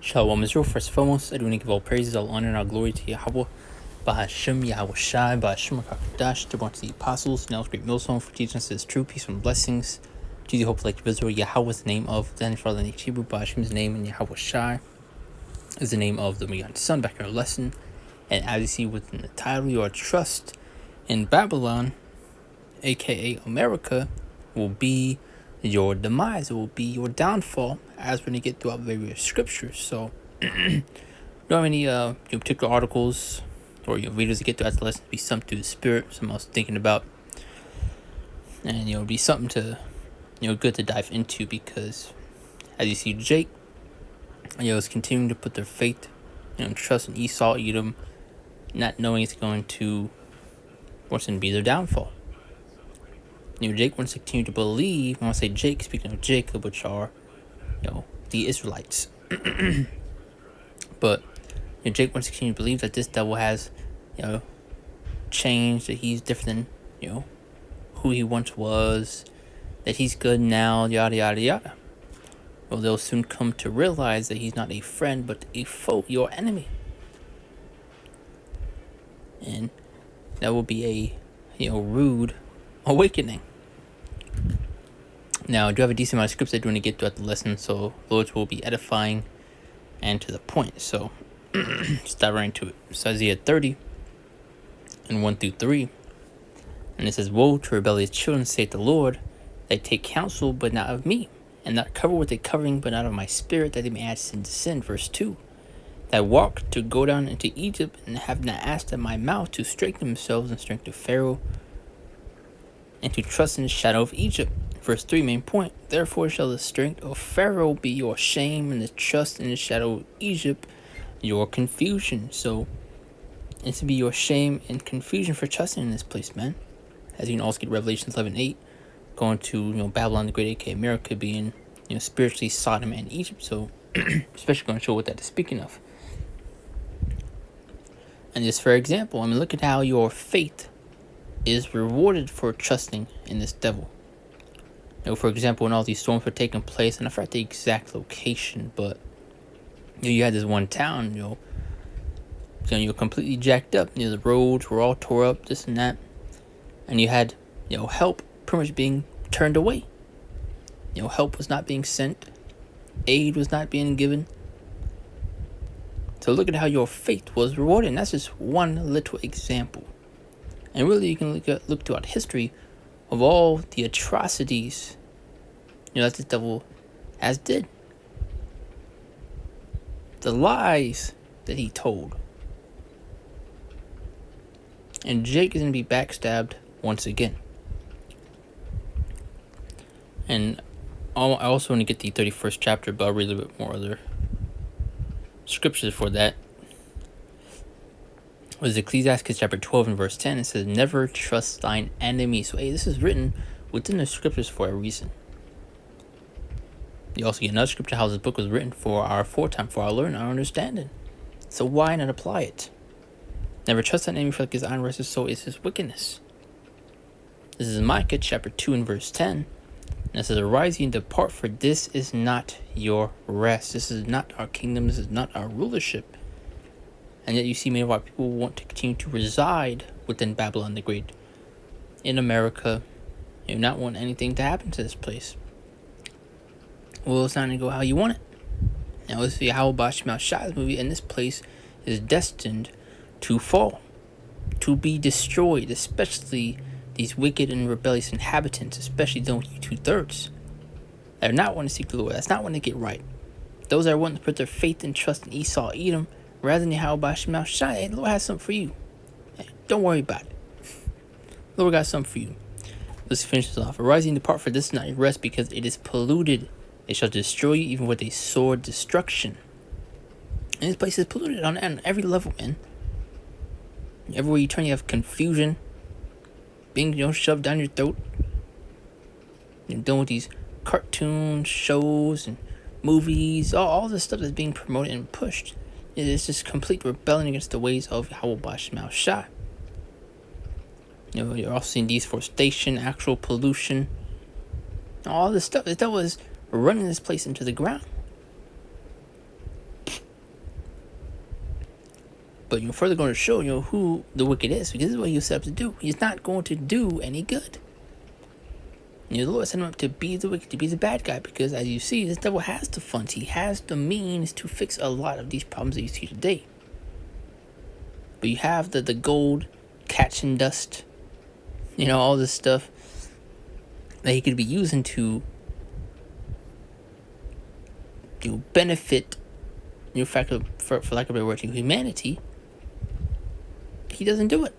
Shalom Israel. First and foremost, I do want to give all praises, all honor, and all glory to Yahweh, Bahashem, Yahweh Shai, Bahashem, HaKadosh, to the apostles, now great millstone for teaching us his true peace and blessings. To the hope like of Israel, Yahweh's the name of the Heavenly Father in Hebrew, Bahashem's name, and Yahweh Shai is the name of the Megan Son, back in our lesson. And as you see within the title, your trust in Babylon, aka America, will be your demise. It will be your downfall, as we're going to get throughout various scriptures. So, don't have any particular articles or videos to get throughout the lesson. It'll be something to the spirit, something else thinking about, and it'll be something to good to dive into, because as you see, Jake is continuing to put their faith and trust in Esau, Edom, not knowing it's going to be their downfall. Jake wants to continue to believe. When I say Jake, speaking of Jacob, which are, the Israelites. But Jake wants to continue to believe that this devil has, changed, that he's different than, who he once was, that he's good now, yada, yada, yada. Well, they'll soon come to realize that he's not a friend, but a foe, your enemy. And that will be a, rude awakening. Now, I do have a decent amount of scripts I do want to get throughout the lesson, so Lord's will be edifying and to the point. So, just dive right into it. So, Isaiah 30 and 1 through 3. And it says, "Woe to rebellious children, saith the Lord, they take counsel, but not of me, and not cover with a covering, but not of my spirit, that they may add sin to sin." Verse 2. "That walk to go down into Egypt, and have not asked at my mouth to strengthen themselves in strength of Pharaoh, and to trust in the shadow of Egypt." Verse 3, main point. "Therefore shall the strength of Pharaoh be your shame, and the trust in the shadow of Egypt your confusion." So it's to be your shame and confusion for trusting in this place, man. As you can also get Revelation 11:8, going to Babylon the Great, aka America, being spiritually Sodom and Egypt. So especially going to show what that is speaking of. And just for example, look at how your faith is rewarded for trusting in this devil. For example, when all these storms were taking place, and I forgot the exact location, but you had this one town, you're completely jacked up. The roads were all tore up, this and that, and you had help pretty much being turned away. Help was not being sent, aid was not being given. So look at how your faith was rewarded. And that's just one little example. And really, you can look throughout history of all the atrocities that the devil has did. The lies that he told. And Jake is going to be backstabbed once again. And I also want to get the 31st chapter, but I'll read a little bit more other scriptures for that. It was Ecclesiastes chapter 12 and verse 10. It says, "Never trust thine enemy." So, this is written within the scriptures for a reason. You also get another scripture how this book was written for our foretime, for our learning, our understanding. So why not apply it? "Never trust thine enemy, for like his iron restless soul is his wickedness." This is Micah chapter 2 and verse 10. And it says, "Arise ye and depart, for this is not your rest." This is not our kingdom. This is not our rulership. And yet you see many of our people want to continue to reside within Babylon the Great, in America, not want anything to happen to this place. Well, it's not going to go how you want it. Now, let's see how Bashmal Shai's movie, and this place is destined to fall, to be destroyed, especially these wicked and rebellious inhabitants, especially those 2/3. They're not wanting to seek the Lord. That's not wanting to get right. Those that are wanting to put their faith and trust in Esau, Edom, rather than Yahweh Shema Shai. Hey, the Lord has something for you. Hey, don't worry about it. The Lord got something for you. Let's finish this off. "Arise and depart, for this is not your rest, because it is polluted. It shall destroy you, even with a sword destruction." And this place is polluted on every level, man. Everywhere you turn, you have confusion being shoved down your throat. You're done with these cartoon shows and movies, all the stuff that's being promoted and pushed. It's just complete rebellion against the ways of Yahweh Shema Shai. You're also seeing deforestation, actual pollution, all this stuff that was running this place into the ground. But you're further going to show who the wicked is, because this is what he was set up to do. He's not going to do any good. The Lord set him up to be the wicked, to be the bad guy, because as you see, this devil has the funds. He has the means to fix a lot of these problems that you see today. But you have the gold, catching dust, all this stuff that he could be using to benefit, for lack of a better word, humanity. He doesn't do it.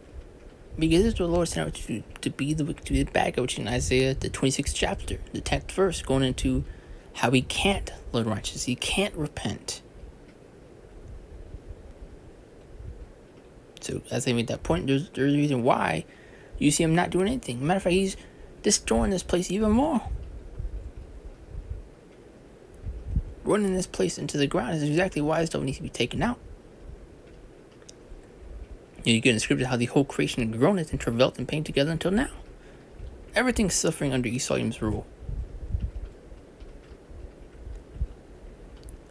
Because this is what the Lord sent out to be the bad guy, which in Isaiah, the 26th chapter, the 10th verse, going into how he can't live righteous. He can't repent. So as I made that point, there's a reason why you see him not doing anything. Matter of fact, he's destroying this place even more. Running this place into the ground is exactly why this stuff needs to be taken out. You get in the scripture how the whole creation groaneth and travailed in pain together until now. Everything's suffering under Esau's rule.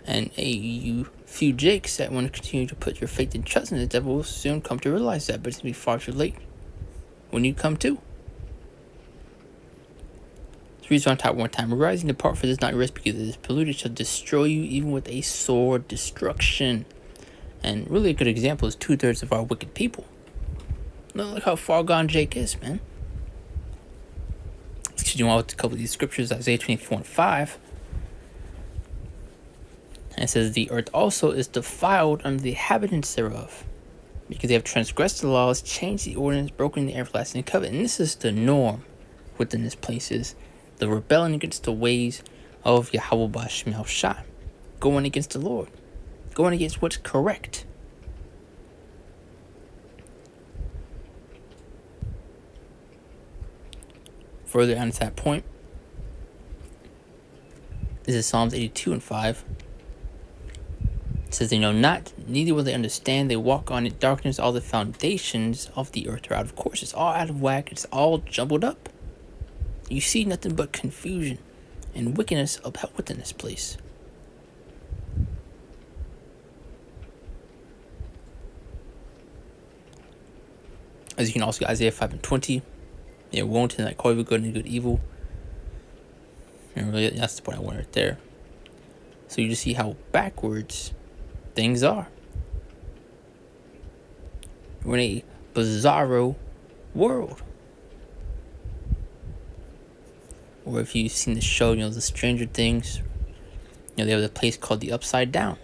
And you few jakes that want to continue to put your faith and trust in the devil will soon come to realize that, but it's going to be far too late when you come to. The reason on top one time, arising depart, for this not your rest, because it is polluted, shall destroy you even with a sword destruction. And really a good example is 2/3 of our wicked people. Look how far gone Jake is, man. Continuing on with a couple of these scriptures, Isaiah 24:5. And it says, the earth also is defiled under the inhabitants thereof, because they have transgressed the laws, changed the ordinance, broken the everlasting covenant. And this is the norm within this place, is the rebellion against the ways of Yahweh Bashmel Shah, going against the Lord, going against what's correct. Further on to that point, this is Psalms 82:5. It says, they know not, neither will they understand. They walk on in darkness. All the foundations of the earth are out of course. It's all out of whack. It's all jumbled up. You see nothing but confusion and wickedness upheld within this place. As you can also get Isaiah 5:20. Woe to them that call evil good and good evil. And really, that's the point I want right there. So you just see how backwards things are. We're in a bizarro world. Or if you've seen the show, the Stranger Things, they have a place called the Upside Down.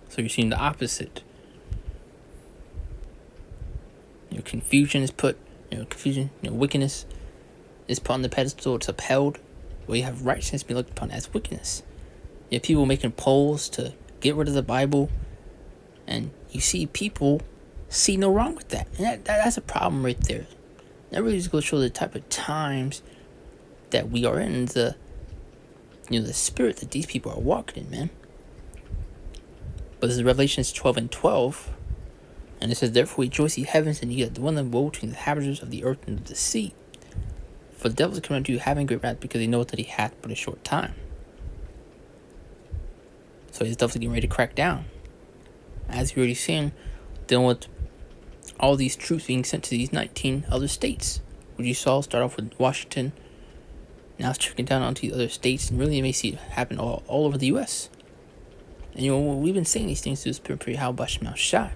So you're seeing the opposite. Confusion is put, wickedness is put on the pedestal. It's upheld, where you have righteousness being looked upon as wickedness. You have people making polls to get rid of the Bible, and you see people see no wrong with that. And that's a problem right there. That really just goes to show the type of times that we are in, the spirit that these people are walking in, man. But this is Revelations 12:12. And it says, therefore rejoice, ye heavens, and ye that dwell in woe between the inhabitants of the earth and of the sea. For the devil is coming unto you, having great wrath, because he knoweth that he hath but a short time. So he's definitely getting ready to crack down. As you already seen, dealing with all these troops being sent to these 19 other states. Which you saw start off with Washington. Now it's trickling down onto the other states, and really you may see it happen all over the U.S. And we've been saying these things through the Spirit for how Bashmel Shah.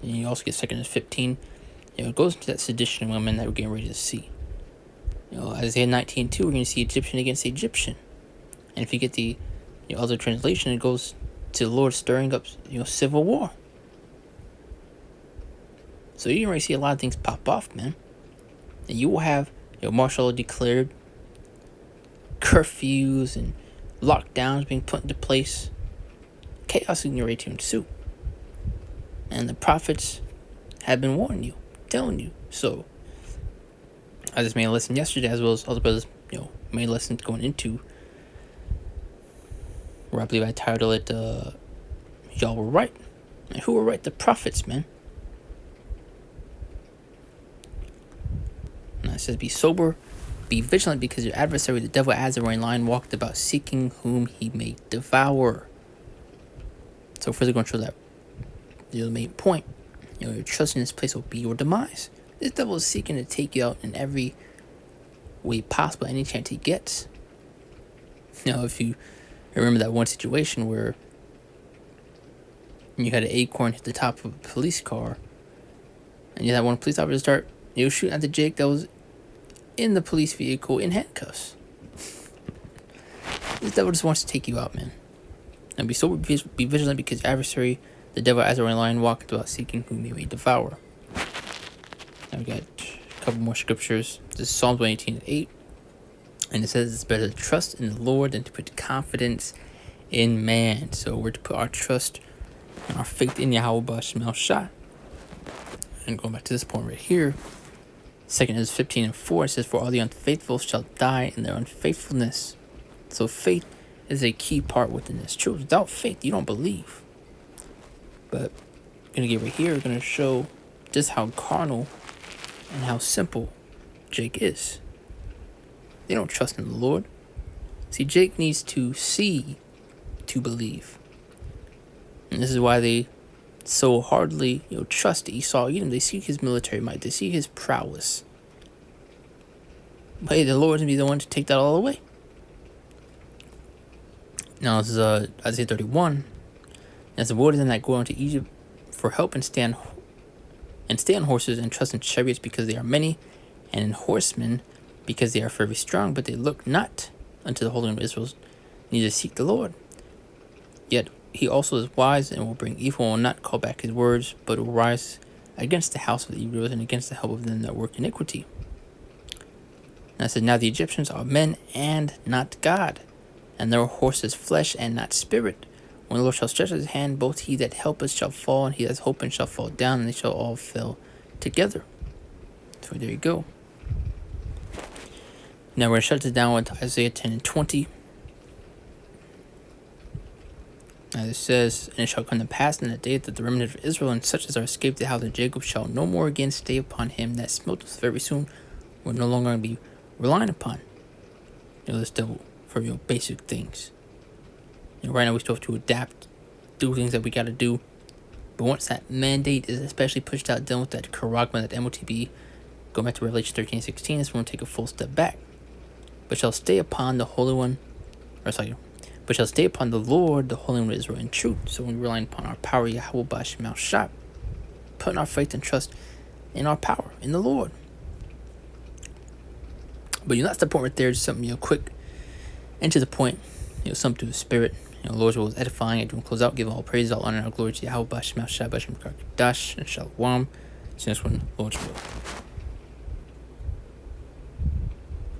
And you also get 2 Kings 15. It goes into that sedition of women that we're getting ready to see. Isaiah 19:2, we're going to see Egyptian against Egyptian. And if you get the other translation, it goes to the Lord stirring up civil war. So you're going to see a lot of things pop off, man. And you will have martial law declared, curfews and lockdowns being put into place. Chaos is getting ready to ensue. And the prophets have been warning you, telling you. So, I just made a lesson yesterday, as well as other brothers, made lessons going into, where I believe I titled it, Y'all Were Right. And who were right? The prophets, man. And it says, be sober, be vigilant, because your adversary, the devil, as a roaring lion, walked about seeking whom he may devour. So first, we're going to show that the main point. Your trust in this place will be your demise. This devil is seeking to take you out in every way possible, any chance he gets. Now, if you remember that one situation where you had an acorn hit the top of a police car, and you had one police officer start shooting at the Jake that was in the police vehicle in handcuffs. This devil just wants to take you out, man. And be vigilant, because your adversary, the devil, as a roaring lion, walketh about seeking whom he may devour. Now we got a couple more scriptures. This is Psalms 118:8. And it says it's better to trust in the Lord than to put confidence in man. So we're to put our trust and our faith in Yahweh B'Shemel Shah. And going back to this point right here, 2 Ezra 15:4, it says, "For all the unfaithful shall die in their unfaithfulness." So faith is a key part within this truth. Without faith, you don't believe. But I'm going to get right here, we're going to show just how carnal and how simple Jake is. They don't trust in the Lord. See, Jake needs to see to believe. And this is why they so hardly trust Esau Edom. They see his military might. They see his prowess. But hey, the Lord's going to be the one to take that all away. Now, this is Isaiah 31. As the warriors that go into Egypt for help and stay on horses and trust in chariots because they are many, and in horsemen because they are very strong, but they look not unto the Holy One of Israel, neither seek the Lord. Yet he also is wise and will bring evil, and will not call back his words, but will rise against the house of the evildoers and against the help of them that work iniquity. And I said, now the Egyptians are men and not God, and their horse is flesh and not spirit. When the Lord shall stretch his hand, both he that helpeth shall fall, and he that is hoping shall fall down, and they shall all fall together. So there you go. Now we're going to shut this down with Isaiah 10:20. As it says, and it shall come to pass in the day that the remnant of Israel and such as are escaped the house of Jacob shall no more again stay upon him that smote us. Very soon will no longer be relying upon this devil for basic things. Right now we still have to adapt, do things that we got to do. But once that mandate is especially pushed out, done with that charagma, that MOTB, going back to Revelation 13:16, is when we take a full step back. But shall stay upon the Holy One, but shall stay upon the Lord, the Holy One of Israel, in truth. So when we rely upon our power, Yahweh B'Shemel Shah, putting our faith and trust in our power, in the Lord. But that's the point right there. Just something quick and to the point. Something to the spirit. Lord's will is edifying. I do close out. Give all praise, all honor, and all glory to Yahweh B'Shemel Shah, B'Shem Dash, and Shalom. See you next one, Lord's will.